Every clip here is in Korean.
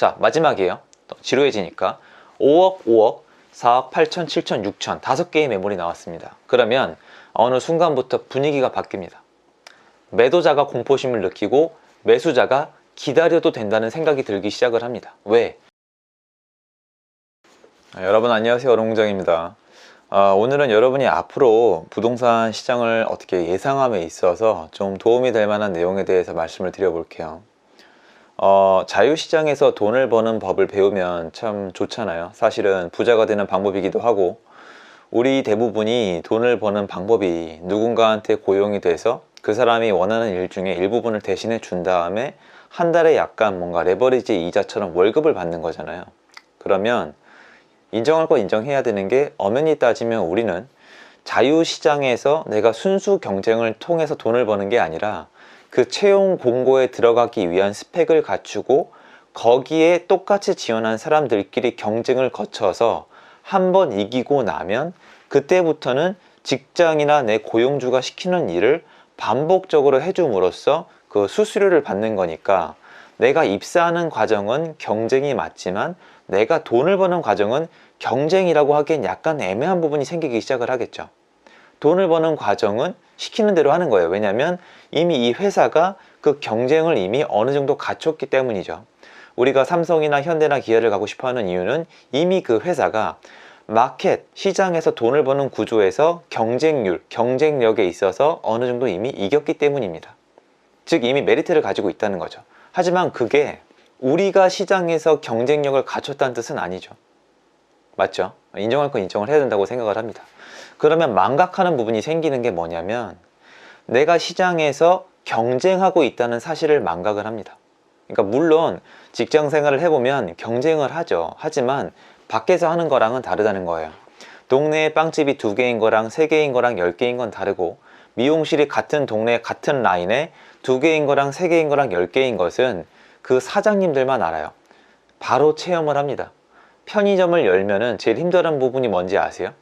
자, 마지막이에요. 또 지루해지니까 5억, 5억, 4억, 8천, 7천, 6천 5개의 매물이 나왔습니다. 그러면 어느 순간부터 분위기가 바뀝니다. 매도자가 공포심을 느끼고 매수자가 기다려도 된다는 생각이 들기 시작을 합니다. 왜? 여러분 안녕하세요, 어롱무장입니다. 오늘은 여러분이 앞으로 부동산 시장을 어떻게 예상함에 있어서 좀 도움이 될 만한 내용에 대해서 말씀을 드려볼게요. 자유시장에서 돈을 버는 법을 배우면 참 좋잖아요. 사실은 부자가 되는 방법이기도 하고, 우리 대부분이 돈을 버는 방법이 누군가한테 고용이 돼서 그 사람이 원하는 일 중에 일부분을 대신해 준 다음에 한 달에 약간 뭔가 레버리지 이자처럼 월급을 받는 거잖아요. 그러면 인정할 거 인정해야 되는 게, 엄연히 따지면 우리는 자유시장에서 내가 순수 경쟁을 통해서 돈을 버는 게 아니라 그 채용 공고에 들어가기 위한 스펙을 갖추고 거기에 똑같이 지원한 사람들끼리 경쟁을 거쳐서 한번 이기고 나면 그때부터는 직장이나 내 고용주가 시키는 일을 반복적으로 해줌으로써 그 수수료를 받는 거니까, 내가 입사하는 과정은 경쟁이 맞지만 내가 돈을 버는 과정은 경쟁이라고 하기엔 약간 애매한 부분이 생기기 시작을 하겠죠. 돈을 버는 과정은 시키는 대로 하는 거예요. 왜냐하면 이미 이 회사가 그 경쟁을 이미 어느 정도 갖췄기 때문이죠. 우리가 삼성이나 현대나 기아를 가고 싶어 하는 이유는 이미 그 회사가 마켓, 시장에서 돈을 버는 구조에서 경쟁률, 경쟁력에 있어서 어느 정도 이미 이겼기 때문입니다. 즉 이미 메리트를 가지고 있다는 거죠. 하지만 그게 우리가 시장에서 경쟁력을 갖췄다는 뜻은 아니죠. 맞죠? 인정할 건 인정을 해야 된다고 생각을 합니다. 그러면 망각하는 부분이 생기는 게 뭐냐면, 내가 시장에서 경쟁하고 있다는 사실을 망각을 합니다. 그러니까 물론 직장 생활을 해보면 경쟁을 하죠. 하지만 밖에서 하는 거랑은 다르다는 거예요. 동네에 빵집이 2개인 거랑 3개인 거랑 10개인 건 다르고, 미용실이 같은 동네 같은 라인에 2개인 거랑 3개인 거랑 10개인 것은 그 사장님들만 알아요. 바로 체험을 합니다. 편의점을 열면은 제일 힘들어하는 부분이 뭔지 아세요?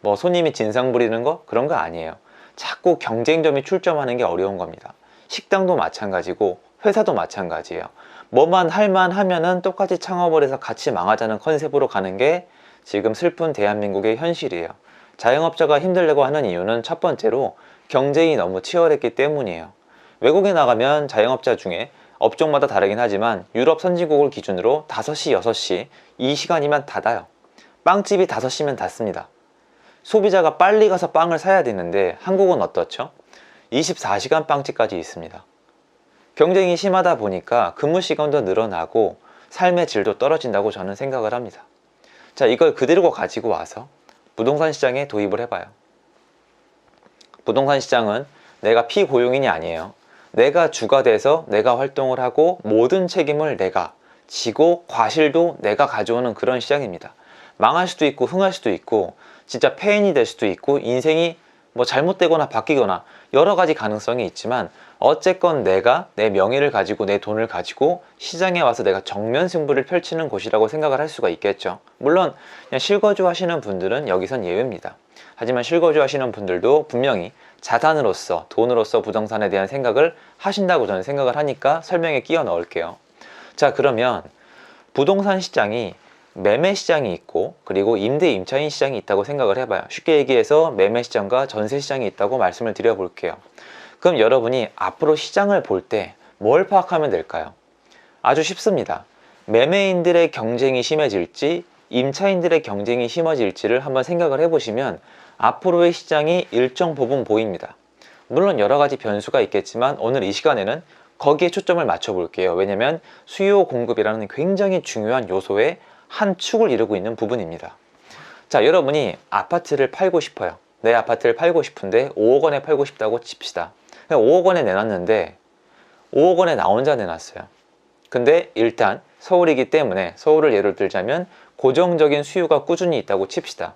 뭐 손님이 진상 부리는 거? 그런 거 아니에요. 자꾸 경쟁점이 출점하는 게 어려운 겁니다. 식당도 마찬가지고 회사도 마찬가지예요. 뭐만 할만 하면은 똑같이 창업을 해서 같이 망하자는 컨셉으로 가는 게 지금 슬픈 대한민국의 현실이에요. 자영업자가 힘들려고 하는 이유는 첫 번째로 경쟁이 너무 치열했기 때문이에요. 외국에 나가면 자영업자 중에 업종마다 다르긴 하지만 유럽 선진국을 기준으로 5시, 6시 이 시간이면 닫아요. 빵집이 5시면 닫습니다. 소비자가 빨리 가서 빵을 사야 되는데 한국은 어떻죠? 24시간 빵집까지 있습니다. 경쟁이 심하다 보니까 근무 시간도 늘어나고 삶의 질도 떨어진다고 저는 생각을 합니다. 자, 이걸 그대로 가지고 와서 부동산 시장에 도입을 해봐요. 부동산 시장은 내가 피고용인이 아니에요. 내가 주가 돼서 내가 활동을 하고 모든 책임을 내가 지고 과실도 내가 가져오는 그런 시장입니다. 망할 수도 있고 흥할 수도 있고 진짜 폐인이 될 수도 있고 인생이 뭐 잘못되거나 바뀌거나 여러 가지 가능성이 있지만, 어쨌건 내가 내 명예를 가지고 내 돈을 가지고 시장에 와서 내가 정면 승부를 펼치는 곳이라고 생각을 할 수가 있겠죠. 물론 그냥 실거주 하시는 분들은 여기선 예외입니다. 하지만 실거주 하시는 분들도 분명히 자산으로서, 돈으로서 부동산에 대한 생각을 하신다고 저는 생각을 하니까 설명에 끼워 넣을게요. 자, 그러면 부동산 시장이 매매 시장이 있고 그리고 임대 임차인 시장이 있다고 생각을 해봐요. 쉽게 얘기해서 매매 시장과 전세 시장이 있다고 말씀을 드려볼게요. 그럼 여러분이 앞으로 시장을 볼 때 뭘 파악하면 될까요? 아주 쉽습니다. 매매인들의 경쟁이 심해질지 임차인들의 경쟁이 심해질지를 한번 생각을 해보시면 앞으로의 시장이 일정 부분 보입니다. 물론 여러 가지 변수가 있겠지만 오늘 이 시간에는 거기에 초점을 맞춰 볼게요. 왜냐면 수요 공급이라는 굉장히 중요한 요소의 한 축을 이루고 있는 부분입니다. 자, 여러분이 아파트를 팔고 싶어요. 내 아파트를 팔고 싶은데 5억 원에 팔고 싶다고 칩시다. 5억 원에 내놨는데 5억 원에 나 혼자 내놨어요. 근데 일단 서울이기 때문에, 서울을 예로 들자면 고정적인 수요가 꾸준히 있다고 칩시다.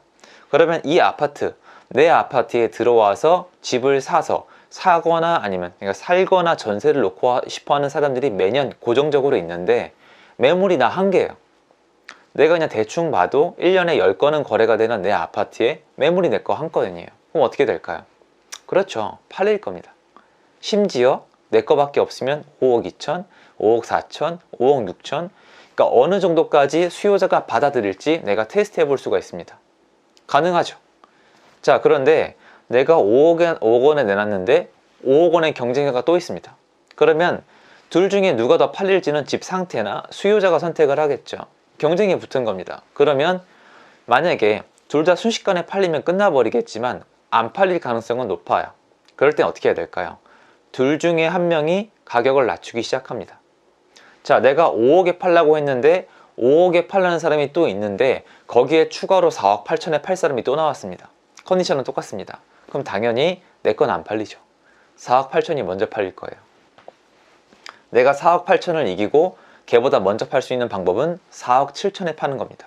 그러면 이 아파트, 내 아파트에 들어와서 집을 사서 사거나 아니면 그러니까 살거나 전세를 놓고 싶어 하는 사람들이 매년 고정적으로 있는데, 매물이 나 한 개예요. 내가 그냥 대충 봐도 1년에 10건은 거래가 되는 내 아파트에 매물이 내 거 한 건이에요. 그럼 어떻게 될까요? 그렇죠, 팔릴 겁니다. 심지어 내 거밖에 없으면 5억 2천, 5억 4천, 5억 6천, 그러니까 어느 정도까지 수요자가 받아들일지 내가 테스트 해볼 수가 있습니다. 가능하죠. 자, 그런데 내가 5억 원에 내놨는데 5억 원의 경쟁자가 또 있습니다. 그러면 둘 중에 누가 더 팔릴지는 집 상태나 수요자가 선택을 하겠죠. 경쟁이 붙은 겁니다. 그러면 만약에 둘 다 순식간에 팔리면 끝나버리겠지만 안 팔릴 가능성은 높아요. 그럴 땐 어떻게 해야 될까요? 둘 중에 한 명이 가격을 낮추기 시작합니다. 자, 내가 5억에 팔라고 했는데 5억에 팔라는 사람이 또 있는데 거기에 추가로 4억 8천에 팔 사람이 또 나왔습니다. 컨디션은 똑같습니다. 그럼 당연히 내 건 안 팔리죠. 4억 8천이 먼저 팔릴 거예요. 내가 4억 8천을 이기고 걔보다 먼저 팔 수 있는 방법은 4억 7천에 파는 겁니다.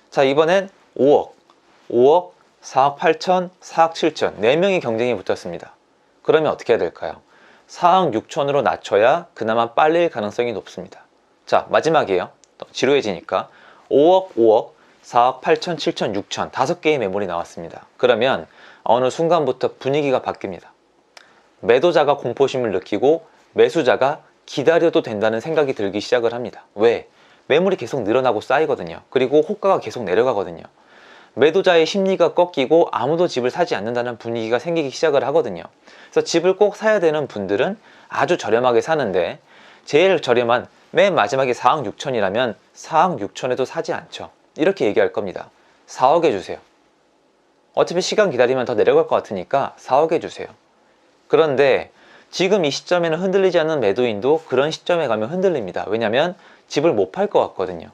자, 이번엔 5억, 4억 8천, 4억 7천 4명이 경쟁이 붙었습니다. 그러면 어떻게 해야 될까요? 4억 6천으로 낮춰야 그나마 빨릴 가능성이 높습니다. 자, 마지막이에요. 지루해지니까 5억, 4억 8천, 7천, 6천 5개의 매물이 나왔습니다. 그러면 어느 순간부터 분위기가 바뀝니다. 매도자가 공포심을 느끼고 매수자가 기다려도 된다는 생각이 들기 시작을 합니다. 왜? 매물이 계속 늘어나고 쌓이거든요. 그리고 호가가 계속 내려가거든요. 매도자의 심리가 꺾이고 아무도 집을 사지 않는다는 분위기가 생기기 시작을 하거든요. 그래서 집을 꼭 사야 되는 분들은 아주 저렴하게 사는데 제일 저렴한 맨 마지막에 4억 6천이라면 4억 6천에도 사지 않죠. 이렇게 얘기할 겁니다. 4억에 주세요. 어차피 시간 기다리면 더 내려갈 것 같으니까 4억에 주세요. 그런데 지금 이 시점에는 흔들리지 않는 매도인도 그런 시점에 가면 흔들립니다. 왜냐하면 집을 못 팔 것 같거든요.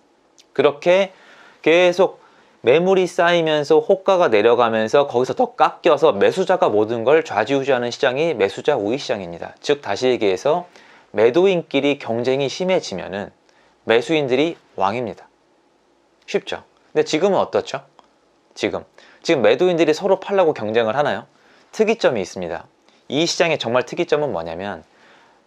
그렇게 계속 매물이 쌓이면서 호가가 내려가면서 거기서 더 깎여서 매수자가 모든 걸 좌지우지하는 시장이 매수자 우위 시장입니다. 즉 다시 얘기해서 매도인끼리 경쟁이 심해지면은 매수인들이 왕입니다. 쉽죠? 근데 지금은 어떻죠? 지금 매도인들이 서로 팔려고 경쟁을 하나요? 특이점이 있습니다. 이 시장의 정말 특이점은 뭐냐면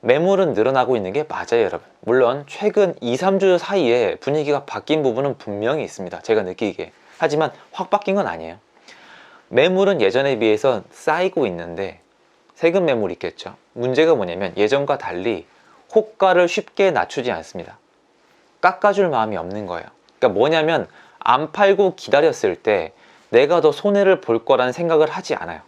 매물은 늘어나고 있는 게 맞아요, 여러분. 물론 최근 2, 3주 사이에 분위기가 바뀐 부분은 분명히 있습니다. 제가 느끼기에. 하지만 확 바뀐 건 아니에요. 매물은 예전에 비해서 쌓이고 있는데 세금 매물이 있겠죠. 문제가 뭐냐면 예전과 달리 호가를 쉽게 낮추지 않습니다. 깎아줄 마음이 없는 거예요. 그러니까 뭐냐면 안 팔고 기다렸을 때 내가 더 손해를 볼 거라는 생각을 하지 않아요.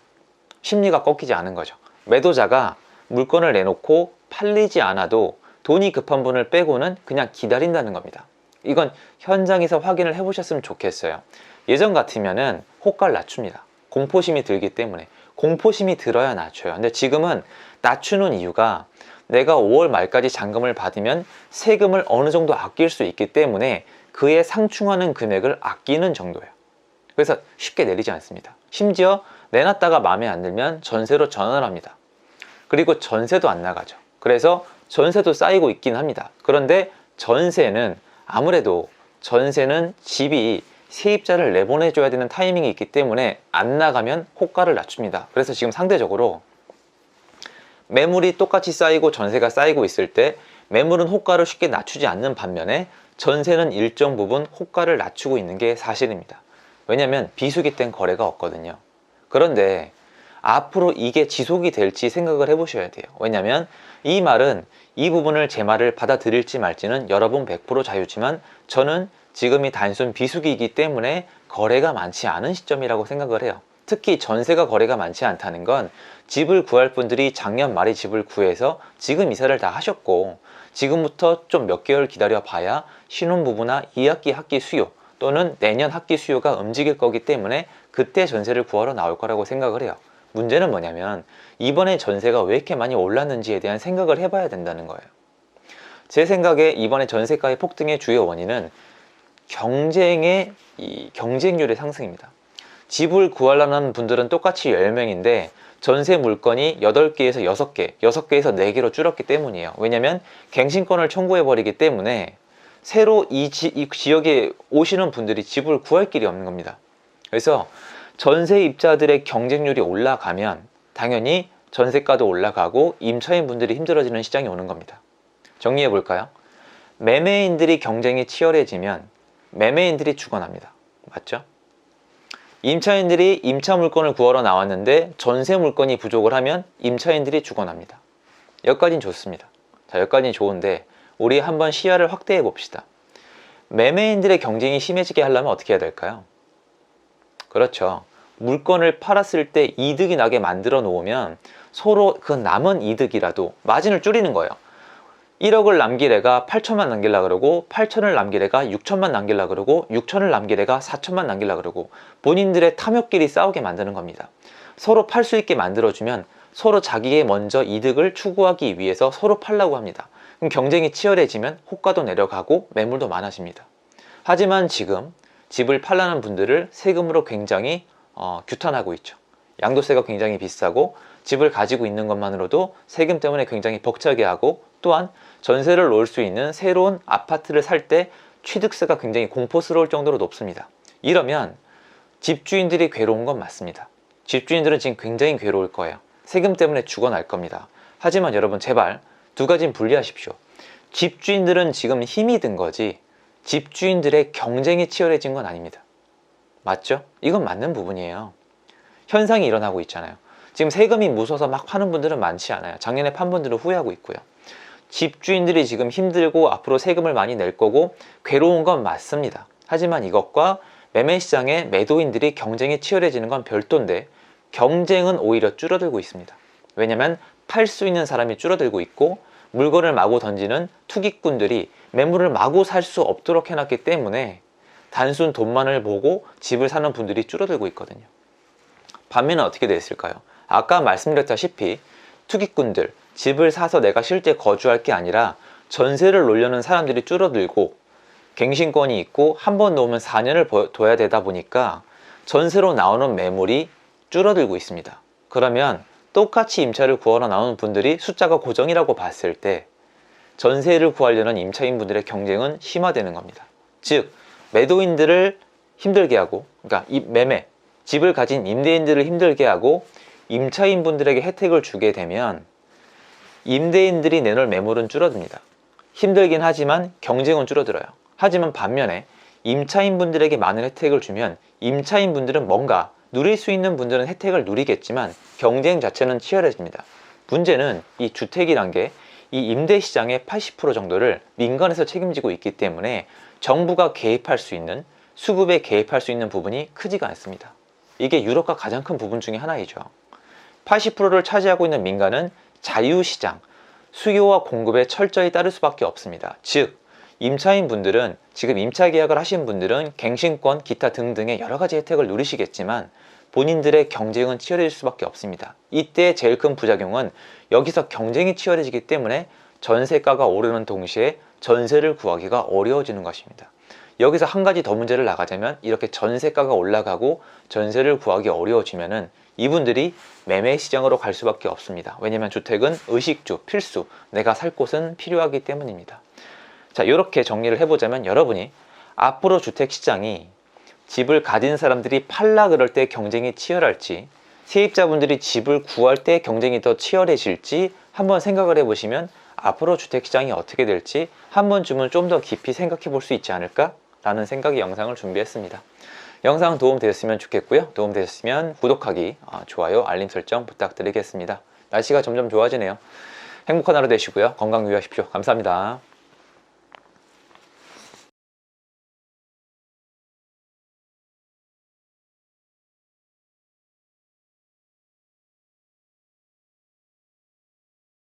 심리가 꺾이지 않은 거죠. 매도자가 물건을 내놓고 팔리지 않아도 돈이 급한 분을 빼고는 그냥 기다린다는 겁니다. 이건 현장에서 확인을 해보셨으면 좋겠어요. 예전 같으면은 호가를 낮춥니다. 공포심이 들기 때문에. 공포심이 들어야 낮춰요. 근데 지금은 낮추는 이유가 내가 5월 말까지 잔금을 받으면 세금을 어느 정도 아낄 수 있기 때문에 그에 상충하는 금액을 아끼는 정도예요. 그래서 쉽게 내리지 않습니다. 심지어 내놨다가 마음에 안 들면 전세로 전환을 합니다. 그리고 전세도 안 나가죠. 그래서 전세도 쌓이고 있긴 합니다. 그런데 전세는 아무래도 집이 세입자를 내보내줘야 되는 타이밍이 있기 때문에 안 나가면 호가를 낮춥니다. 그래서 지금 상대적으로 매물이 똑같이 쌓이고 전세가 쌓이고 있을 때 매물은 호가를 쉽게 낮추지 않는 반면에 전세는 일정 부분 호가를 낮추고 있는 게 사실입니다. 왜냐하면 비수기 땐 거래가 없거든요. 그런데 앞으로 이게 지속이 될지 생각을 해보셔야 돼요. 왜냐하면 이 말은 이 부분을 제 말을 받아들일지 말지는 여러분 100% 자유지만 저는 지금이 단순 비수기이기 때문에 거래가 많지 않은 시점이라고 생각을 해요. 특히 전세가 거래가 많지 않다는 건 집을 구할 분들이 작년 말에 집을 구해서 지금 이사를 다 하셨고 지금부터 좀 몇 개월 기다려 봐야 신혼부부나 2학기 학기 수요 또는 내년 학기 수요가 움직일 거기 때문에 그때 전세를 구하러 나올 거라고 생각을 해요. 문제는 뭐냐면 이번에 전세가 왜 이렇게 많이 올랐는지에 대한 생각을 해봐야 된다는 거예요. 제 생각에 이번에 전세가의 폭등의 주요 원인은 경쟁률의 상승입니다. 집을 구하려는 분들은 똑같이 10명인데 전세 물건이 8개에서 6개, 6개에서 4개로 줄었기 때문이에요. 왜냐하면 갱신권을 청구해버리기 때문에 새로 이 지역에 오시는 분들이 집을 구할 길이 없는 겁니다. 그래서 전세입자들의 경쟁률이 올라가면 당연히 전세가도 올라가고 임차인 분들이 힘들어지는 시장이 오는 겁니다. 정리해 볼까요? 매매인들이 경쟁이 치열해지면 매매인들이 죽어납니다. 맞죠? 임차인들이 임차 물건을 구하러 나왔는데 전세 물건이 부족을 하면 임차인들이 죽어납니다. 여기까지는 좋습니다. 자, 여기까지는 좋은데 우리 한번 시야를 확대해 봅시다. 매매인들의 경쟁이 심해지게 하려면 어떻게 해야 될까요? 그렇죠. 물건을 팔았을 때 이득이 나게 만들어 놓으면 서로 그 남은 이득이라도 마진을 줄이는 거예요. 1억을 남길 애가 8천만 남길라 그러고 8천을 남길 애가 6천만 남길라 그러고 6천을 남길 애가 4천만 남길라 그러고 본인들의 탐욕끼리 싸우게 만드는 겁니다. 서로 팔 수 있게 만들어주면 서로 자기의 먼저 이득을 추구하기 위해서 서로 팔라고 합니다. 그럼 경쟁이 치열해지면 호가도 내려가고 매물도 많아집니다. 하지만 지금 집을 팔라는 분들을 세금으로 굉장히 규탄하고 있죠. 양도세가 굉장히 비싸고 집을 가지고 있는 것만으로도 세금 때문에 굉장히 벅차게 하고, 또한 전세를 놓을 수 있는 새로운 아파트를 살 때 취득세가 굉장히 공포스러울 정도로 높습니다. 이러면 집주인들이 괴로운 건 맞습니다. 집주인들은 지금 굉장히 괴로울 거예요. 세금 때문에 죽어날 겁니다. 하지만 여러분, 제발 두 가지는 분리하십시오. 집주인들은 지금 힘이 든 거지 집주인들의 경쟁이 치열해진 건 아닙니다. 맞죠? 이건 맞는 부분이에요. 현상이 일어나고 있잖아요. 지금 세금이 무서워서 막 파는 분들은 많지 않아요. 작년에 판 분들은 후회하고 있고요. 집주인들이 지금 힘들고 앞으로 세금을 많이 낼 거고 괴로운 건 맞습니다. 하지만 이것과 매매시장의 매도인들이 경쟁이 치열해지는 건 별도인데, 경쟁은 오히려 줄어들고 있습니다. 왜냐하면 팔 수 있는 사람이 줄어들고 있고 물건을 마구 던지는 투기꾼들이 매물을 마구 살 수 없도록 해놨기 때문에 단순 돈만을 보고 집을 사는 분들이 줄어들고 있거든요. 반면에 어떻게 됐을까요? 아까 말씀드렸다시피 투기꾼들, 집을 사서 내가 실제 거주할 게 아니라 전세를 놓으려는 사람들이 줄어들고 갱신권이 있고 한 번 놓으면 4년을 둬야 되다 보니까 전세로 나오는 매물이 줄어들고 있습니다. 그러면 똑같이 임차를 구하러 나오는 분들이 숫자가 고정이라고 봤을 때 전세를 구하려는 임차인 분들의 경쟁은 심화되는 겁니다. 즉, 매도인들을 힘들게 하고, 그러니까 집을 가진 임대인들을 힘들게 하고 임차인 분들에게 혜택을 주게 되면 임대인들이 내놓을 매물은 줄어듭니다. 힘들긴 하지만 경쟁은 줄어들어요. 하지만 반면에 임차인 분들에게 많은 혜택을 주면 임차인 분들은 뭔가 누릴 수 있는 분들은 혜택을 누리겠지만 경쟁 자체는 치열해집니다. 문제는 이 주택이란 게 이 임대 시장의 80% 정도를 민간에서 책임지고 있기 때문에 정부가 개입할 수 있는, 수급에 개입할 수 있는 부분이 크지가 않습니다. 이게 유럽과 가장 큰 부분 중에 하나이죠. 80%를 차지하고 있는 민간은 자유시장, 수요와 공급에 철저히 따를 수밖에 없습니다. 즉, 임차인 분들은, 지금 임차 계약을 하신 분들은 갱신권, 기타 등등의 여러 가지 혜택을 누리시겠지만 본인들의 경쟁은 치열해질 수밖에 없습니다. 이때 제일 큰 부작용은 여기서 경쟁이 치열해지기 때문에 전세가가 오르는 동시에 전세를 구하기가 어려워지는 것입니다. 여기서 한 가지 더 문제를 나가자면, 이렇게 전세가가 올라가고 전세를 구하기 어려워지면은 이분들이 매매 시장으로 갈 수밖에 없습니다. 왜냐하면 주택은 의식주, 필수, 내가 살 곳은 필요하기 때문입니다. 자, 이렇게 정리를 해보자면 여러분이 앞으로 주택 시장이 집을 가진 사람들이 팔라 그럴 때 경쟁이 치열할지, 세입자분들이 집을 구할 때 경쟁이 더 치열해질지 한번 생각을 해보시면 앞으로 주택 시장이 어떻게 될지 한 번쯤은 좀 더 깊이 생각해 볼 수 있지 않을까 라는 생각의 영상을 준비했습니다. 영상 도움 되셨으면 좋겠고요. 도움 되셨으면 구독하기, 좋아요, 알림 설정 부탁드리겠습니다. 날씨가 점점 좋아지네요. 행복한 하루 되시고요. 건강 유의하십시오. 감사합니다.